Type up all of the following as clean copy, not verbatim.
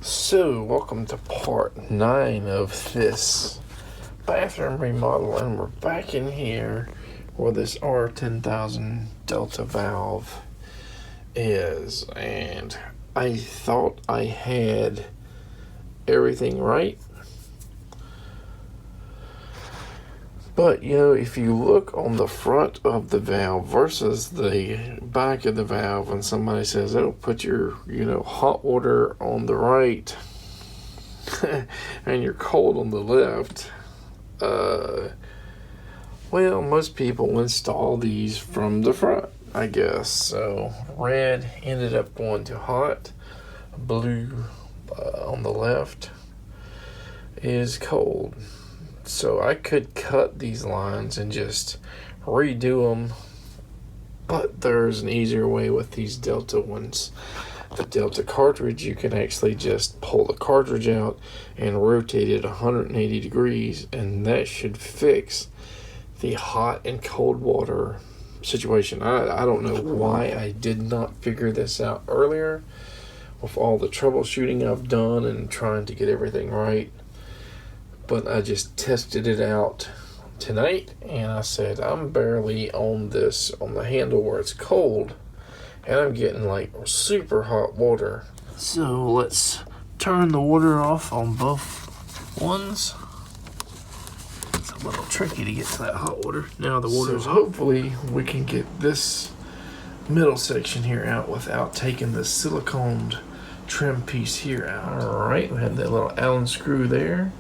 So, welcome to part 9 of this bathroom remodel, and we're back in here where this R10000 Delta valve is, and I thought I had everything right. But, if you look on the front of the valve versus the back of the valve, and somebody says, oh, put your, hot water on the right and your cold on the left, well, most people install these from the front, I guess. So, red ended up going to hot, blue on the left is cold. So I could cut these lines and just redo them, but there's an easier way with these Delta ones. The Delta cartridge, you can actually just pull the cartridge out and rotate it 180 degrees, and that should fix the hot and cold water situation. I don't know why I did not figure this out earlier with all the troubleshooting I've done and trying to get everything right. But I just tested it out tonight, and I said, I'm barely on the handle where it's cold, and I'm getting like super hot water. So let's turn the water off on both ones. It's a little tricky to get to that hot water. Now the water's hopefully we can get this middle section here out without taking the siliconed trim piece here out. All right, we have that little Allen screw there.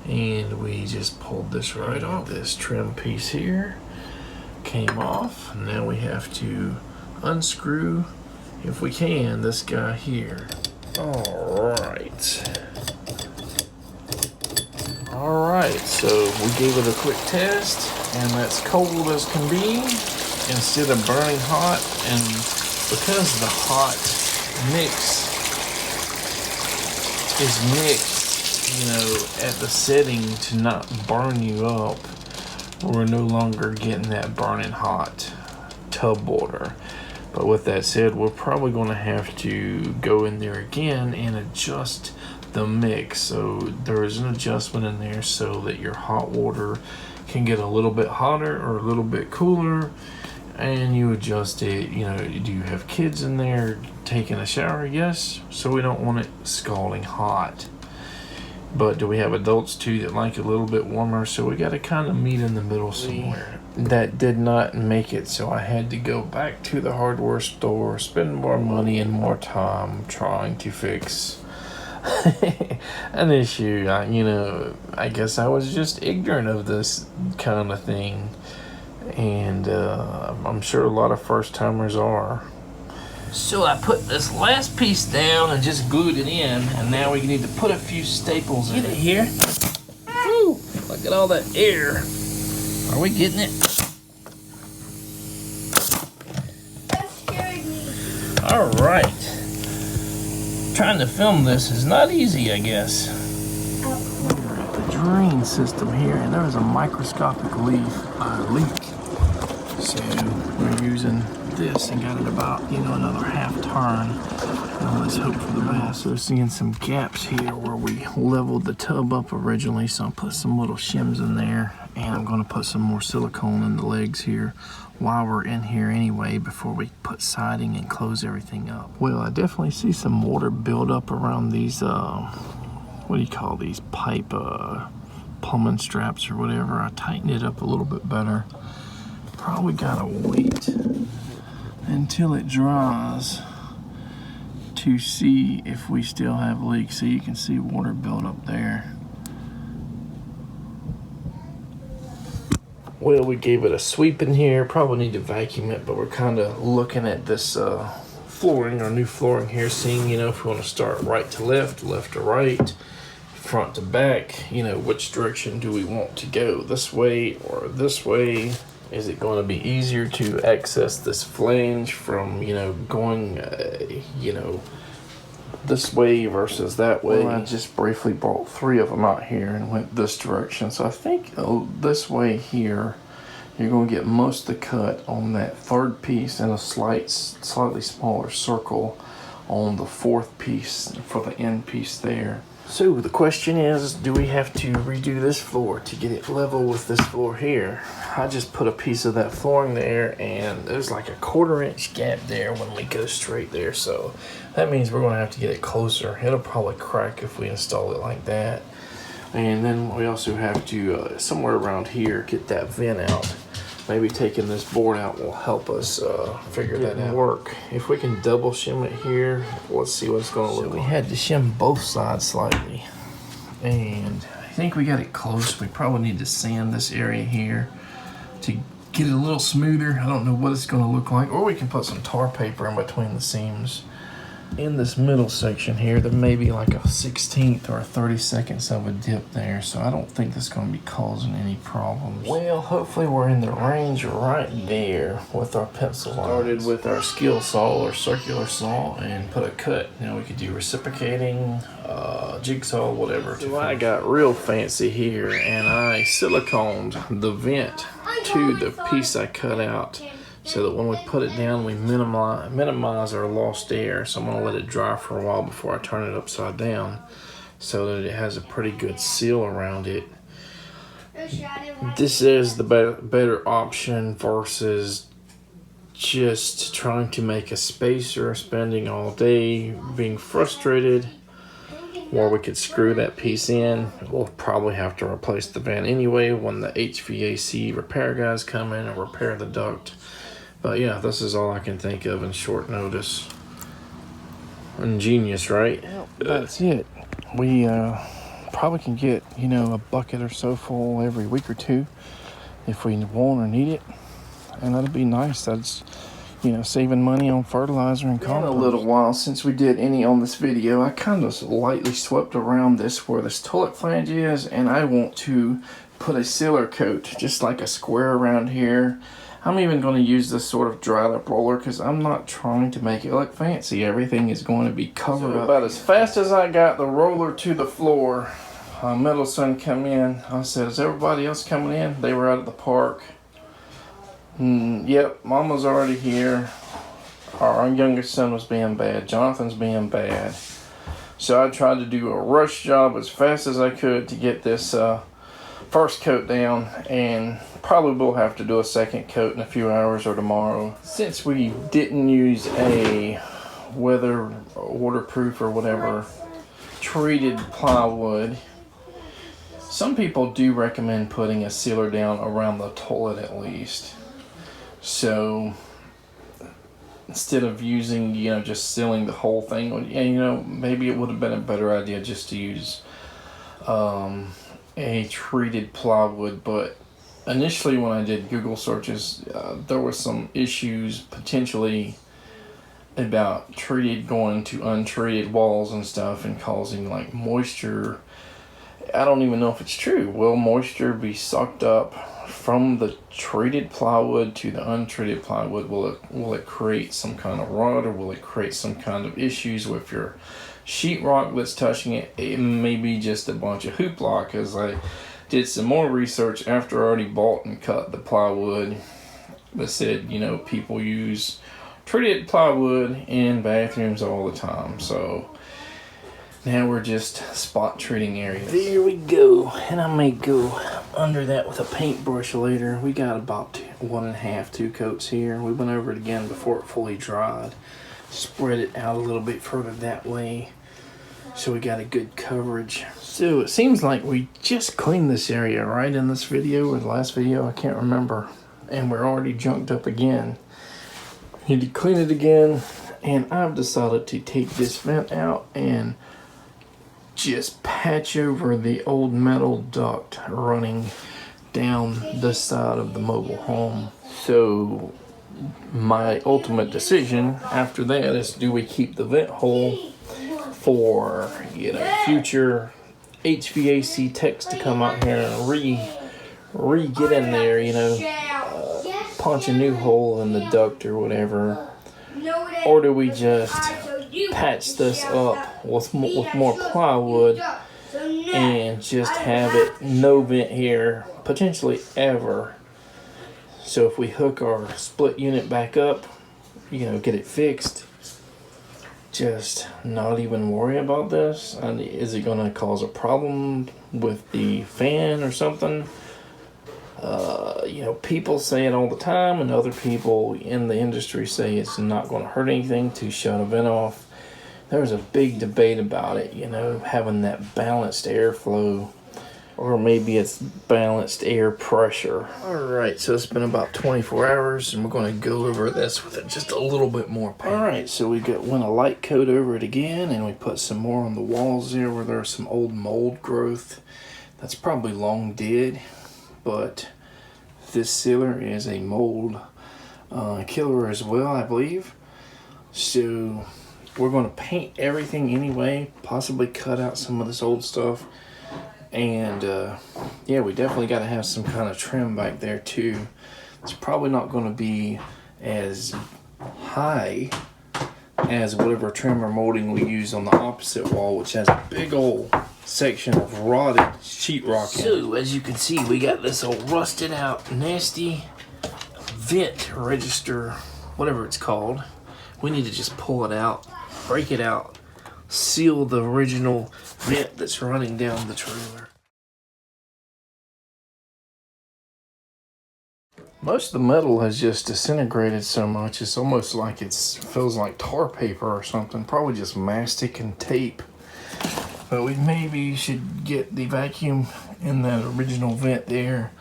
And we just pulled this right off. This trim piece here came off. Now we have to unscrew, if we can, this guy here. Alright, so we gave it a quick test, and that's cold as can be instead of burning hot. And because the hot mix is mixed, at the setting to not burn you up, we're no longer getting that burning hot tub water. But with that said, we're probably going to have to go in there again and adjust the mix. So there is an adjustment in there so that your hot water can get a little bit hotter or a little bit cooler, and you adjust it. Do you have kids in there taking a shower? Yes. So we don't want it scalding hot. But do we have adults too that like it a little bit warmer? So we got to kind of meet in the middle somewhere. That did not make it, so I had to go back to the hardware store, spend more money and more time trying to fix an issue. I guess I was just ignorant of this kind of thing, and I'm sure a lot of first timers are. So I put this last piece down and just glued it in, and now we need to put a few staples in it here. Woo! Look at all that air. Are we getting it? That scared me. All right. Trying to film this is not easy, I guess. We're at the drain system here, and there is a microscopic leak. So we're using this and got it about another half turn. Now let's hope for the best. So seeing some gaps here where we leveled the tub up originally, so I put some little shims in there, and I'm going to put some more silicone in the legs here while we're in here anyway, before we put siding and close everything up. Well, I definitely see some water build up around these what do you call these, pipe plumbing straps or whatever. I tightened it up a little bit better. Probably gotta wait until it dries to see if we still have leaks. So you can see water build up there. Well, we gave it a sweep in here. Probably need to vacuum it, but we're kind of looking at this flooring, our new flooring here, seeing if we want to start right to left, left to right, front to back. Which direction do we want to go, this way or this way? Is it going to be easier to access this flange from, going, this way versus that way? Well, I just briefly brought 3 of them out here and went this direction. So I think this way here, you're going to get most of the cut on that third piece and a slightly smaller circle on the fourth piece for the end piece there. So the question is, do we have to redo this floor to get it level with this floor here? I just put a piece of that flooring there, and there's like a 1/4 inch gap there when we go straight there. So that means we're gonna have to get it closer. It'll probably crack if we install it like that. And then we also have to, somewhere around here, get that vent out. Maybe taking this board out will help us figure that out. Work. If we can double shim it here, let's see what it's gonna look like. We had to shim both sides slightly. And I think we got it close. We probably need to sand this area here to get it a little smoother. I don't know what it's gonna look like. Or we can put some tar paper in between the seams. In this middle section here, there may be like a 1/16 or a 32nd of a dip there, so I don't think that's going to be causing any problems. Well, hopefully we're in the range right there with our pencil lines. Started with our skill saw or circular saw and put a cut. Now we could do reciprocating, jigsaw, whatever. So I got real fancy here, and I siliconed the vent to the piece I cut out, so that when we put it down, we minimize our lost air. So I'm gonna let it dry for a while before I turn it upside down, so that it has a pretty good seal around it. This is the better option versus just trying to make a spacer, spending all day being frustrated. Or we could screw that piece in. We'll probably have to replace the vent anyway when the HVAC repair guys come in and repair the duct. But yeah, this is all I can think of in short notice. Ingenious, right? Well, that's it. We probably can get, a bucket or so full every week or two if we want or need it. And that'd be nice. That's, saving money on fertilizer and compost. In a little while since we did any on this video, I kind of lightly swept around this where this toilet flange is, and I want to put a sealer coat, just like a square around here. I'm even going to use this sort of dry lip roller because I'm not trying to make it look fancy. Everything is going to be covered up. About as fast as I got the roller to the floor, middle son come in. I said, is everybody else coming in? They were out at the park. Yep, Mama's already here. Our youngest son was being bad. Jonathan's being bad. So I tried to do a rush job as fast as I could to get this first coat down, and probably will have to do a second coat in a few hours or tomorrow. Since we didn't use a weather waterproof or whatever treated plywood, some people do recommend putting a sealer down around the toilet at least. So instead of using, just sealing the whole thing, maybe it would have been a better idea just to use a treated plywood. But initially when I did Google searches, there were some issues potentially about treated going to untreated walls and stuff and causing like moisture. I don't even know if it's true. Will moisture be sucked up from the treated plywood to the untreated plywood? Will it create some kind of rot, or will it create some kind of issues with your sheetrock that's touching it? It may be just a bunch of hoopla, because I did some more research after I already bought and cut the plywood that said, people use treated plywood in bathrooms all the time. So now we're just spot treating areas. There we go. And I may go under that with a paintbrush later. We got about 1.5, 2 coats here. We went over it again before it fully dried. Spread it out a little bit further that way, so we got a good coverage. So it seems like we just cleaned this area, right, in this video or the last video, I can't remember. And we're already junked up again. Need to clean it again. And I've decided to take this vent out and just patch over the old metal duct running down the side of the mobile home. So my ultimate decision after that is, do we keep the vent hole for future HVAC techs to come out here and re-get in there, punch a new hole in the duct or whatever, or do we just patch this up with more plywood and just have it no vent here potentially ever? So if we hook our split unit back up, get it fixed, just not even worry about this? And is it going to cause a problem with the fan or something? You know, people say it all the time, and other people in the industry say it's not going to hurt anything to shut a vent off. There's a big debate about it, you know, having that balanced airflow, or maybe it's balanced air pressure. All right, so it's been about 24 hours, and we're going to go over this with just a little bit more paint. All right, so we went a light coat over it again, and we put some more on the walls there where there's some old mold growth. That's probably long dead, but this sealer is a mold killer as well, I believe. So we're going to paint everything anyway, possibly cut out some of this old stuff. And yeah, we definitely got to have some kind of trim back there too. It's probably not going to be as high as whatever trim or molding we use on the opposite wall, which has a big old section of rotted sheetrock. So as you can see, we got this old rusted out nasty vent register, whatever it's called. We need to just pull it out, break it out, seal the original vent that's running down the trailer. Most of the metal has just disintegrated so much, it's almost like it feels like tar paper or something, probably just mastic and tape. But we maybe should get the vacuum in that original vent there,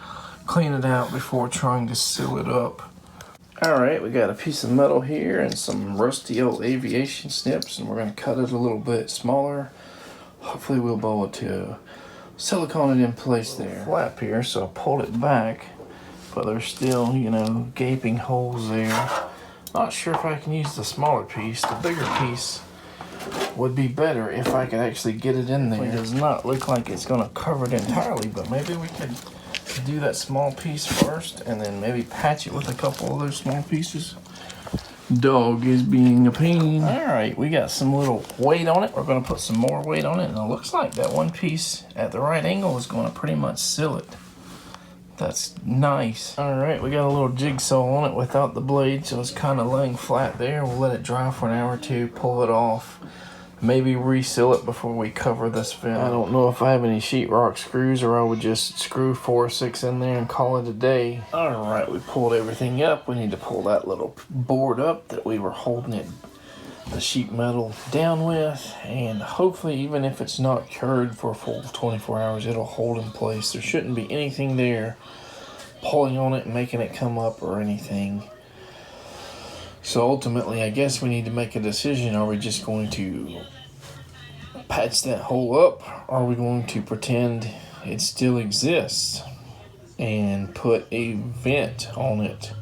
clean it out before trying to seal it up. Alright, we got a piece of metal here and some rusty old aviation snips, and we're going to cut it a little bit smaller. Hopefully we'll be able to silicone it in place there. Flap here, so I pulled it back, but there's still, you know, gaping holes there. Not sure if I can use the smaller piece. The bigger piece would be better if I could actually get it in there. It does not look like it's going to cover it entirely, but maybe we could do that small piece first and then maybe patch it with a couple of those small pieces. Dog is being a pain. Alright, we got some little weight on it. We're going to put some more weight on it, and it looks like that one piece at the right angle is going to pretty much seal it. That's nice. Alright, we got a little jigsaw on it without the blade, so it's kind of laying flat there. We'll let it dry for an hour or two, pull it off, maybe reseal it before we cover this vent. I don't know if I have any sheetrock screws, or I would just screw 4 or 6 in there and call it a day. Alright, we pulled everything up. We need to pull that little board up that we were holding the sheet metal down with, and hopefully even if it's not cured for a full 24 hours, it'll hold in place. There shouldn't be anything there pulling on it and making it come up or anything. So ultimately, I guess we need to make a decision. Are we just going to patch that hole up? Or are we going to pretend it still exists and put a vent on it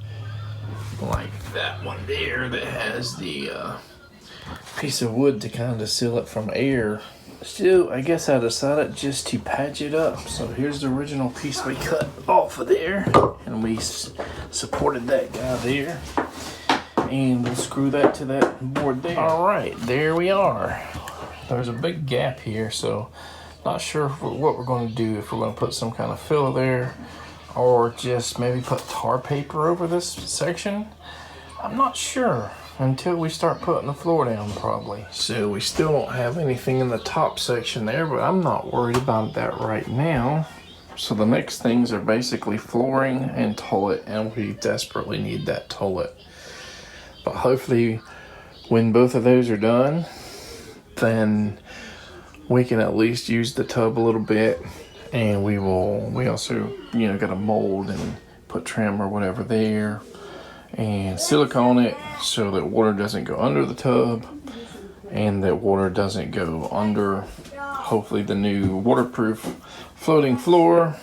like that one there that has the piece of wood to kind of seal it from air? So I guess I decided just to patch it up. So here's the original piece we cut off of there, and we supported that guy there, and we'll screw that to that board there. All right, there we are. There's a big gap here, so not sure what we're going to do, if we're going to put some kind of filler there or just maybe put tar paper over this section. I'm not sure until we start putting the floor down, probably. So we still don't have anything in the top section there, but I'm not worried about that right now. So the next things are basically flooring and toilet, and we desperately need that toilet. But hopefully when both of those are done, then we can at least use the tub a little bit, and we also, you know, got to mold and put trim or whatever there, and silicone it so that water doesn't go under the tub and that water doesn't go under, hopefully, the new waterproof floating floor.